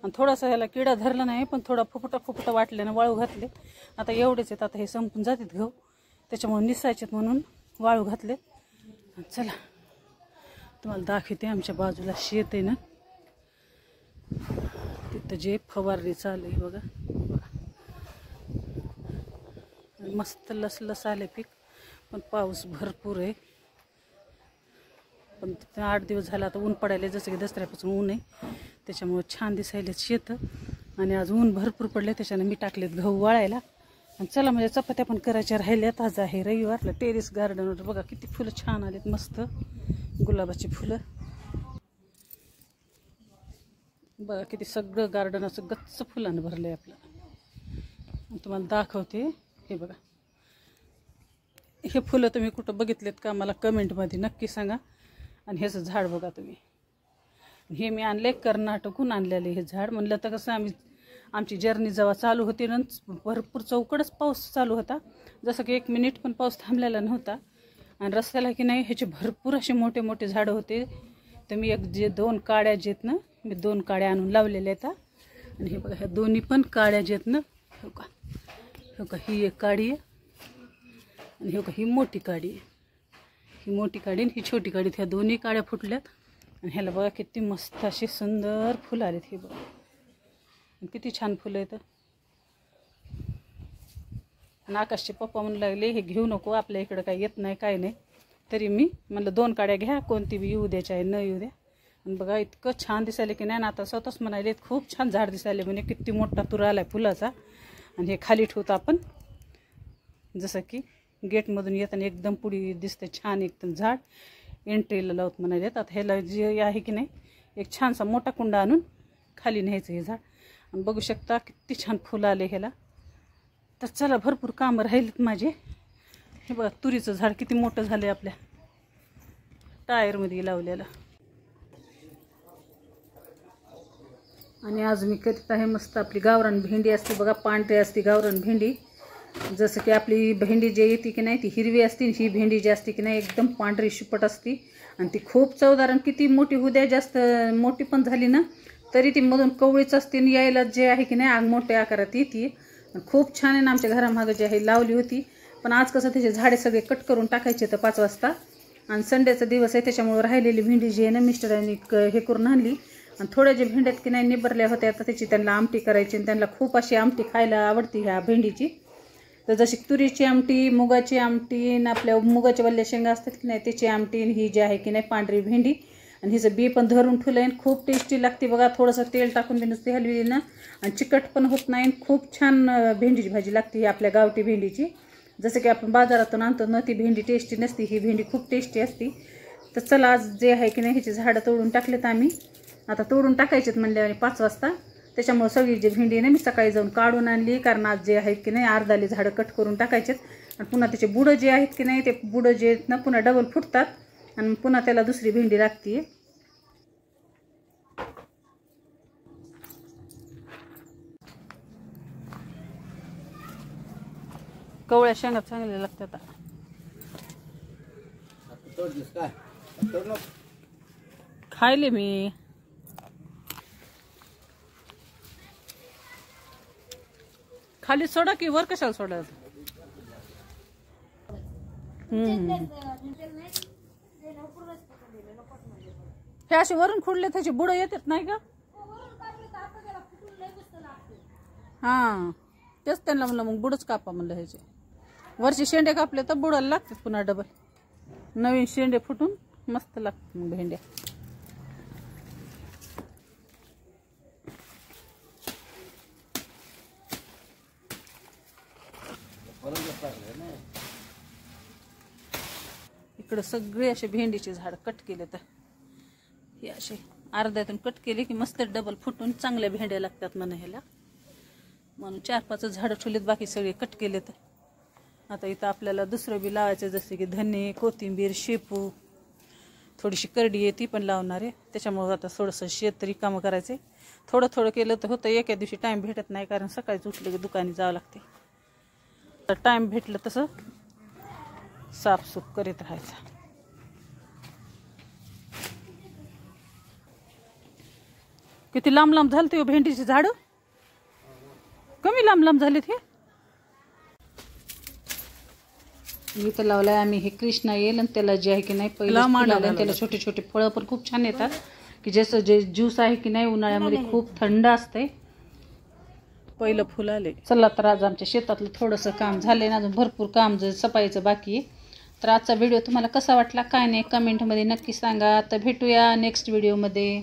आणि थोडासा ह्याला किडा धरला नाही, पण थोडा फुफुटा वाटल्यानं वाळू घातले. आता एवढेच आहेत, आता हे संपून जातात गहू, त्याच्यामुळे निसायचेत म्हणून वाळू घातले. चला तुम्हाला दाखवते, आमच्या बाजूला शेत आहे ना, तिथं जे फवारणी चालू आहे बघा. मस्त लसलस आले पीक, पण पाऊस भरपूर आहे. पण 8 दिवस झाला आता ऊन पडायला, जसं की दसऱ्यापासून ऊन आहे, त्याच्यामुळे छान दिसायले शेत. आणि आज ऊन भरपूर पडले, त्याच्यानं मी टाकलेत गहू वाळायला. आणि चला म्हणजे चपात्या पण करायच्या राहिल्यात. आज आहे रविवारला. टेरेस गार्डनवर बघा किती फुलं छान आलेत, मस्त गुलाबाची फुलं बघा. किती सगळं गार्डन असं गच्च फुलानं भरलंय आपलं. तुम्हाला दाखवते, हे बघा. हे फुलं तुम्ही कुठं बघितलेत का मला कमेंटमध्ये नक्की सांगा. आणि ह्याचं झाड बघा तुम्ही, हे मी आणले कर्नाटकहून आणलेले हे झाड. म्हणलं तर कसं आमची जर्नी जेव्हा चालू होती ना, भरपूर चौकडच पाऊस चालू होता, जसं की 1 मिनिट पण पाऊस थांबलेला नव्हता. आणि रस्त्याला की नाही ह्याचे भरपूर असे मोठे मोठे झाडं होते. तर मी जे 2 काड्या जे आहेत ना, मी 2 काड्या आणून लावलेल्या आहेत. आणि हे बघा, ह्या दोन्ही पण काड्या जे आहेत ना, हो का ही एक काडी आहे, आणि हो का ही मोठी काडी आहे. ही मोठी काडी आणि ही छोटी काडी, ह्या दोन्ही काड्या फुटल्यात. आणि ह्याला बघा किती मस्त असे सुंदर फुलं आलेत. हे बघा किती छान फुलं आहेत. आणि आकाशचे पप्पा म्हणू लागले हे घेऊ नको, आपल्या इकडं काही येत नाही काय नाही. तरी मी म्हणलं 2 काड्या घ्या, कोणती बी येऊ द्यायच्या आहे न येऊ द्या. आणि बघा इतकं छान दिसायले की नाही ना, आता स्वतःच म्हणाले खूप छान झाड दिसायले म्हणे, किती मोठा तुरा आला आहे फुलाचा. आणि हे खाली ठेवतो आपण, जसं की गेटमधून येताना एकदम पुढे दिसते छान एकदम झाड, एंट्रीला लावत म्हणाले. आता ह्याला जे आहे की नाही, एक छानसा मोठा कुंडा आणून खाली न्यायचं हे झाड. आणि बघू शकता किती छान फुलं आले ह्याला. तर चला भरपूर कामं राहिलेत माझे. हे बघा तुरीचं झाड किती मोठं झालं आपल्या टायरमध्ये लावलेलं. आणि आज मी करीत आहे मस्त आपली गावरान भेंडी असते बघा, पांढरी असते गावरान भेंडी. जसं की आपली भेंडी जी येते की नाही ती हिरवी असते, ही भेंडी जी असते की नाही एकदम पांढरी शिपट असते. आणि ती खूप चवदार, आणि किती मोठी होऊ द्या, जास्त मोठी पण झाली ना तरी ती मधून कवळीच असते. आणि यायला जे आहे की नाही मोठ्या आकारात येते. खूप छान आहे ना, आमच्या घरामागं जी आहे लावली होती. पण आज कसं त्याचे झाडे सगळे कट करून टाकायचे तर 5 वाजता, आणि संडेचा दिवस आहे त्याच्यामुळे राहिलेली भेंडी जी आहे ना मिस्टरांनी हे करून आणली. आणि थोड्या जे भेंड्यात की नाही निबरल्या होत्या, तर त्याची त्यांना आमटी करायची. आणि त्यांना खूप अशी आमटी खायला आवडती ह्या भेंडीची. तर जशी तुरीची आमटी, मुगाची आमटी, आणि आपल्या मुगाच्या वल्ल्या शेंगा असतात की नाही त्याची आमटी, ही जी आहे की नाही पांढरी भेंडी. आणि हिचं बी पण धरून ठेवलं आहे, खूप टेस्टी लागते बघा. थोडंसं तेल टाकून देणं ती हलवी ना, आणि चिकट पण होत नाही. खूप छान भेंडीची भाजी लागते ही आपल्या गावठी भेंडीची. जसं की आपण बाजारातून आणतो ना ती भेंडी टेस्टी नसती, ही भेंडी खूप टेस्टी असते. तर चला आज जे आहे की नाही ह्याची झाडं तोडून टाकलेत आम्ही. आता तोडून टाकायचेत म्हणल्यावर 5 वाजता. त्याच्यामुळे सगळी जी भेंडी ना मी सकाळी जाऊन काढून आणली, कारण आज जे आहेत की नाही अर्धाली झाडं कट करून टाकायचेत. आणि पुन्हा त्याचे बुडं जे आहेत की नाही ते बुडं जे आहेत ना पुन्हा डबल फुटतात, आणि पुन्हा त्याला दुसरी भेंडी लागते. कवळ्या शेंगा चांगल्या लागतात. खायले मी खाली सोडा की वर कशाला सोडा. हे असे वरून खुडले त्याचे बुडं येतात नाही का. हा तेच त्यांना म्हणलं मग बुडच कापा म्हणलं. ह्याचे वरचे शेंडे कापले तर बुडाला लागतात पुन्हा डबल. नवीन शेंडे फुटून मस्त लागतात मग भेंड्या. इकडे सगळे असे भेंडीचे झाड कट केले, तर हे असे अर्ध्यातून कट केले की मस्त डबल फुटून चांगल्या भेंड्या लागतात म्हणा ह्याला. म्हणून 4-5 झाडं ठेवलेत, बाकी सगळे कट केले. तर आता इथं आपल्याला दुसरं बी लावायचं, जसे की धने, कोथिंबीर, शेपू, थोडीशी करडी आहे ती पण लावणार आहे. त्याच्यामुळे आता थोडंसं शेत रिकामं करायचं आहे. थोडं थोडं केलं तर होतं, एका दिवशी टाईम भेटत नाही, कारण सकाळीच उठलं की दुकानी जावं लागते. तर टाईम भेटलं तसं साफसूफ करीत राहायचं. किती लांब लांब झाले ते भेंडीचे झाड, कमी लांब लांब झालेत. हे इथं लावलाय आम्ही हे कृष्णा येईल आणि त्याला जे आहे की नाही पहिलं त्याला छोटे छोटे फळं पण खूप छान येतात, की जसं जे ज्यूस आहे की नाही उन्हाळ्यामध्ये खूप थंड असते. पहिलं फुल आले. चला तर आज आमच्या शेतातलं थोडंसं काम झालंय ना, अजून भरपूर काम सफाईचं बाकी आहे. तर आजचा व्हिडिओ तुम्हाला कसा वाटला काय नाही कमेंटमध्ये नक्की सांगा. तर भेटूया नेक्स्ट व्हिडिओमध्ये.